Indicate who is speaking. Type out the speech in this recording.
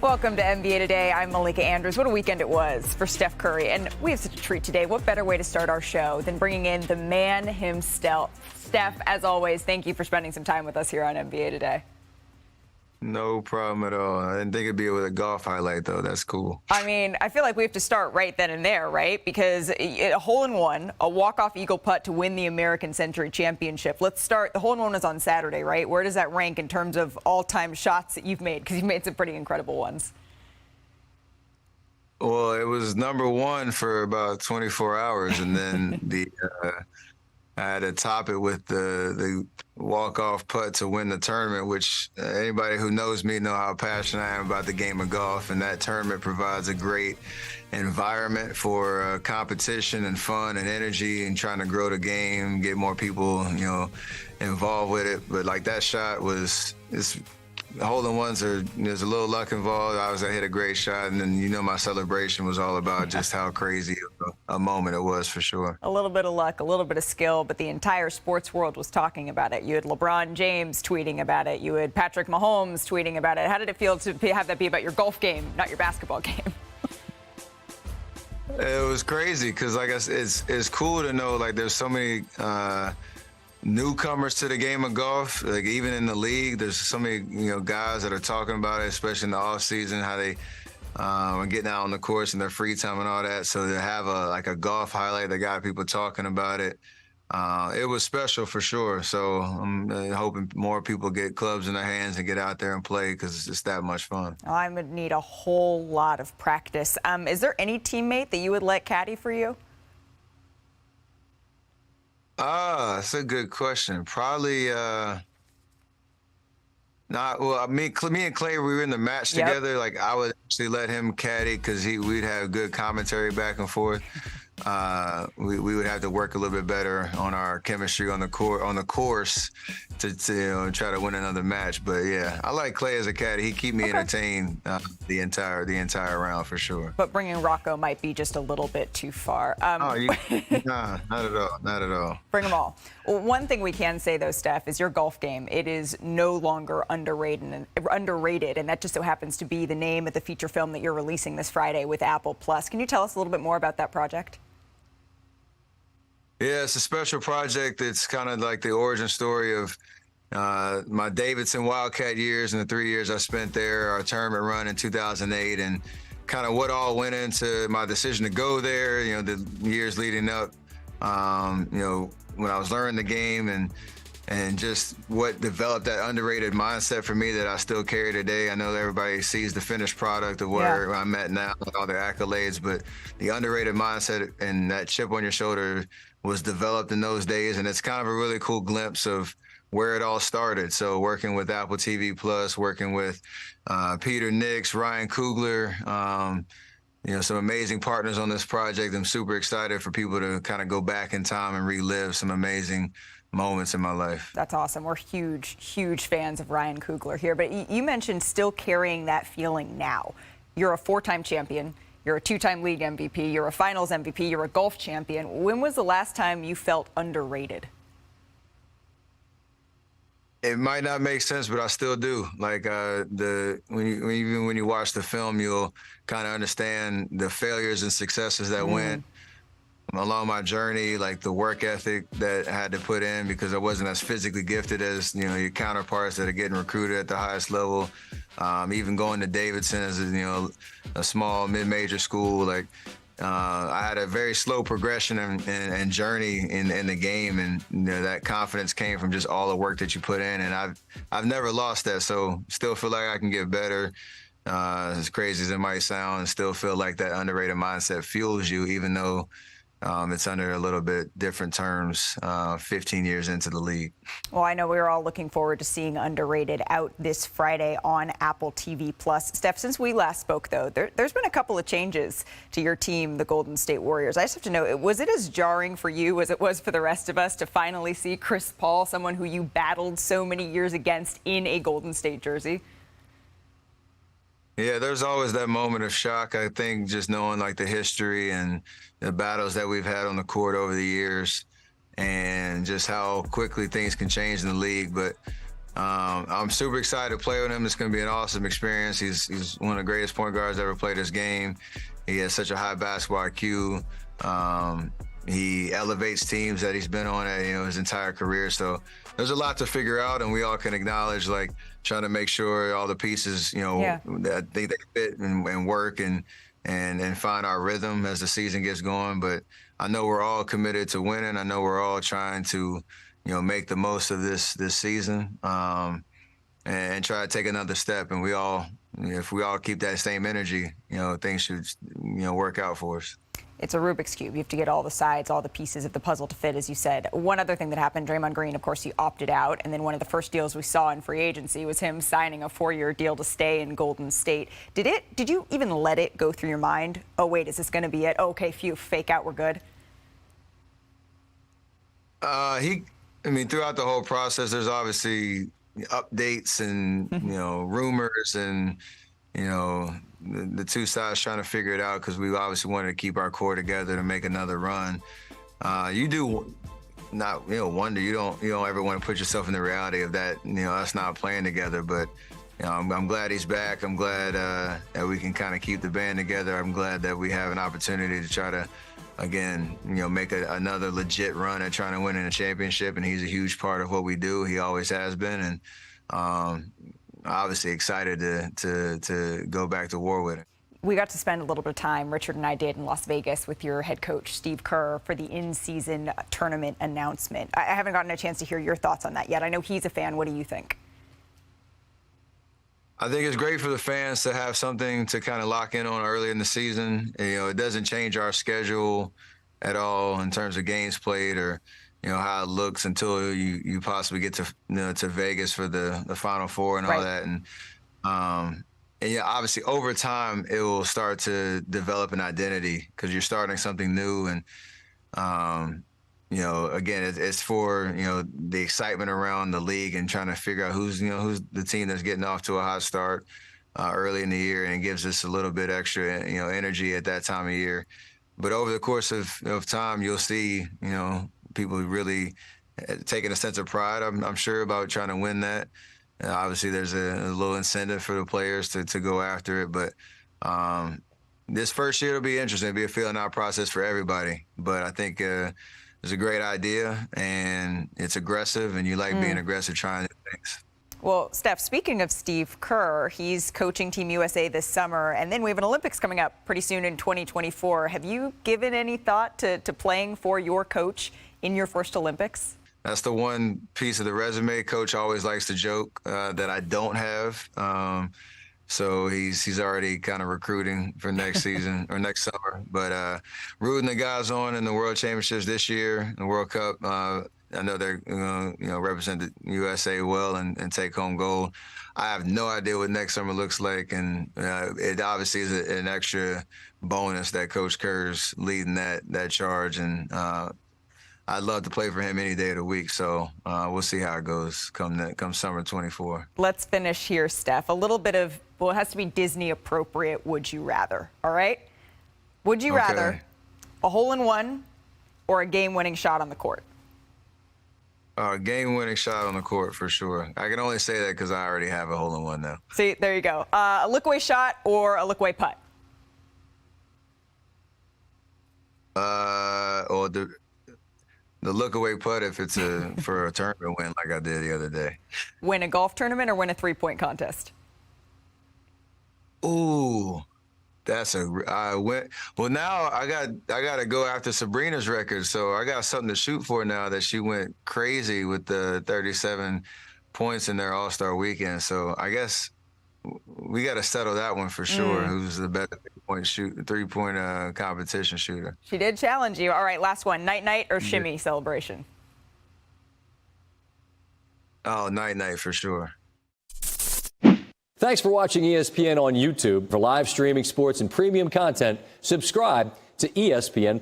Speaker 1: Welcome to NBA Today. I'm Malika Andrews. What a weekend it was for Steph Curry. And we have such a treat today. What better way to start our show than bringing in the man himself? Steph, as always, thank you for spending some time with us here on NBA Today.
Speaker 2: No problem at all. I didn't think it'd be with a golf highlight, though. That's cool.
Speaker 1: I mean, I feel like we have to start right then and there, right? Because a hole-in-one, a walk-off eagle putt to win the American Century Championship. Let's start. The hole-in-one is on Saturday, right? Where does that rank in terms of all-time shots that you've made? Because you've made some pretty incredible ones.
Speaker 2: Well, it was number one for about 24 hours, and then I had to top it with the walk-off putt to win the tournament, which anybody who knows me know how passionate I am about the game of golf, and that tournament provides a great environment for competition and fun and energy and trying to grow the game, get more people, involved with it. But like that shot hole-in-ones there's a little luck involved. I hit a great shot, and then my celebration was all about just how crazy a moment it was for sure.
Speaker 1: A little bit of luck, a little bit of skill, but the entire sports world was talking about it. You had LeBron James tweeting about it. You had Patrick Mahomes tweeting about it. How did it feel to have that be about your golf game, not your basketball game?
Speaker 2: It was crazy because, like I said, it's cool to know there's so many newcomers to the game of golf. Like even in the league, there's so many guys that are talking about it, especially in the off season, how they are getting out on the course in their free time and all that. So to have a golf highlight that got people talking about it, it was special for sure. So I'm hoping more people get clubs in their hands and get out there and play because it's just that much fun.
Speaker 1: I would need a whole lot of practice. Is there any teammate that you would let caddy for you?
Speaker 2: That's a good question. Probably not. Well, me and Clay, we were in the match together. Like I would actually let him caddy because we'd have good commentary back and forth. We would have to work a little bit better on our chemistry on the course to try to win another match. But yeah, I like Clay as a caddy. He keep me entertained the entire round for sure.
Speaker 1: But bringing Rocco might be just a little bit too far.
Speaker 2: Nah, not at all. Not at all.
Speaker 1: Bring them all. Well, one thing we can say, though, Steph, is your golf game. It is no longer underrated, and that just so happens to be the name of the feature film that you're releasing this Friday with Apple Plus. Can you tell us a little bit more about that project?
Speaker 2: Yeah, it's a special project. It's kind of like the origin story of my Davidson Wildcat years and the 3 years I spent there, our tournament run in 2008, and kind of what all went into my decision to go there, the years leading up, when I was learning the game and just what developed that underrated mindset for me that I still carry today. I know everybody sees the finished product of where I'm at now, all the accolades, but the underrated mindset and that chip on your shoulder was developed in those days. And it's kind of a really cool glimpse of where it all started. So working with Apple TV Plus, working with Peter Nix, Ryan Coogler, some amazing partners on this project. I'm super excited for people to kind of go back in time and relive some amazing moments in my life.
Speaker 1: That's awesome. We're huge fans of Ryan Coogler here. But you mentioned still carrying that feeling now. You're a four-time champion. You're a two-time league MVP. You're a finals MVP. You're a golf champion. When was the last time you felt underrated?
Speaker 2: It might not make sense, but I still do. Like when you watch the film, you'll kind of understand the failures and successes that went along my journey, like the work ethic that I had to put in because I wasn't as physically gifted as your counterparts that are getting recruited at the highest level. Even going to Davidson as a small mid-major school, I had a very slow progression and journey in the game, and that confidence came from just all the work that you put in, and I've never lost that. So still feel like I can get better. As crazy as it might sound, and still feel like that underrated mindset fuels you, even though it's under a little bit different terms 15 years into the league.
Speaker 1: Well, I know we're all looking forward to seeing Underrated out this Friday on Apple TV+. Steph, since we last spoke, though, there's been a couple of changes to your team, the Golden State Warriors. I just have to know, was it as jarring for you as it was for the rest of us to finally see Chris Paul, someone who you battled so many years against, in a Golden State jersey?
Speaker 2: Yeah, there's always that moment of shock, I think, just knowing the history and the battles that we've had on the court over the years and just how quickly things can change in the league. But I'm super excited to play with him. It's going to be an awesome experience. He's one of the greatest point guards ever played this game. He has such a high basketball IQ. He elevates teams that he's been on his entire career. So there's a lot to figure out, and we all can acknowledge, like, trying to make sure all the pieces, that they fit and work and find our rhythm as the season gets going. But I know we're all committed to winning. I know we're all trying to, make the most of this season and try to take another step. And we all, if we all keep that same energy, things should, work out for us.
Speaker 1: It's a Rubik's Cube. You have to get all the sides, all the pieces of the puzzle to fit, as you said. One other thing that happened, Draymond Green, of course, he opted out. And then one of the first deals we saw in free agency was him signing a 4-year deal to stay in Golden State. Did you even let it go through your mind? Oh, wait, is this going to be it? Oh, okay, phew, fake out, we're good.
Speaker 2: Throughout the whole process, there's obviously updates and, rumors and, the two sides trying to figure it out, because we obviously wanted to keep our core together to make another run. You do not, wonder, you don't ever want to put yourself in the reality of that, us not playing together. But, I'm glad he's back. I'm glad that we can kind of keep the band together. I'm glad that we have an opportunity to try to, again, make another legit run at trying to win in a championship. And he's a huge part of what we do. He always has been. And, obviously excited to go back to war with it.
Speaker 1: We got to spend a little bit of time, Richard and I did, in Las Vegas with your head coach, Steve Kerr, for the in-season tournament announcement. I haven't gotten a chance to hear your thoughts on that yet. I know he's a fan. What do you think?
Speaker 2: I think it's great for the fans to have something to kind of lock in on early in the season. It doesn't change our schedule at all in terms of games played or how it looks until you possibly get to to Vegas for the Final Four and all that. And obviously over time it will start to develop an identity because you're starting something new. And again, it's for the excitement around the league and trying to figure out who's the team that's getting off to a hot start early in the year, and it gives us a little bit extra energy at that time of year. But over the course of time, you'll see people really taking a sense of pride, I'm sure, about trying to win that. Obviously, there's a little incentive for the players to go after it. But this first year will be interesting. It'll be a feeling out process for everybody. But I think it's a great idea, and it's aggressive, and you like being aggressive, trying new things.
Speaker 1: Well, Steph, speaking of Steve Kerr, he's coaching Team USA this summer, and then we have an Olympics coming up pretty soon in 2024. Have you given any thought to playing for your coach in your first Olympics?
Speaker 2: That's the one piece of the resume. Coach always likes to joke that I don't have. So he's already kind of recruiting for next season or next summer. But rooting the guys on in the World Championships this year, the World Cup, I know they're going to represent the USA well and take home gold. I have no idea what next summer looks like, and it obviously is an extra bonus that Coach Kerr's leading that charge. And I'd love to play for him any day of the week. So we'll see how it goes come summer 24.
Speaker 1: Let's finish here, Steph. A little bit of, well, it has to be Disney appropriate. Would you rather? All right. Would you rather a hole-in-one or a game-winning shot on the court?
Speaker 2: Game-winning shot on the court for sure. I can only say that because I already have a hole-in-one now.
Speaker 1: See, there you go. A look-away shot or a look-away putt?
Speaker 2: Or the look-away putt if it's for a tournament win like I did the other day.
Speaker 1: Win a golf tournament or win a three-point contest?
Speaker 2: Ooh. Well, now I got to go after Sabrina's record. So I got something to shoot for now that she went crazy with the 37 points in their All-Star weekend. So I guess we got to settle that one for sure. Who's the better three-point competition shooter?
Speaker 1: She did challenge you. All right, last one. Night-night or shimmy celebration?
Speaker 2: Oh, night-night for sure.
Speaker 3: Thanks for watching ESPN on YouTube. For live streaming sports and premium content, subscribe to ESPN+.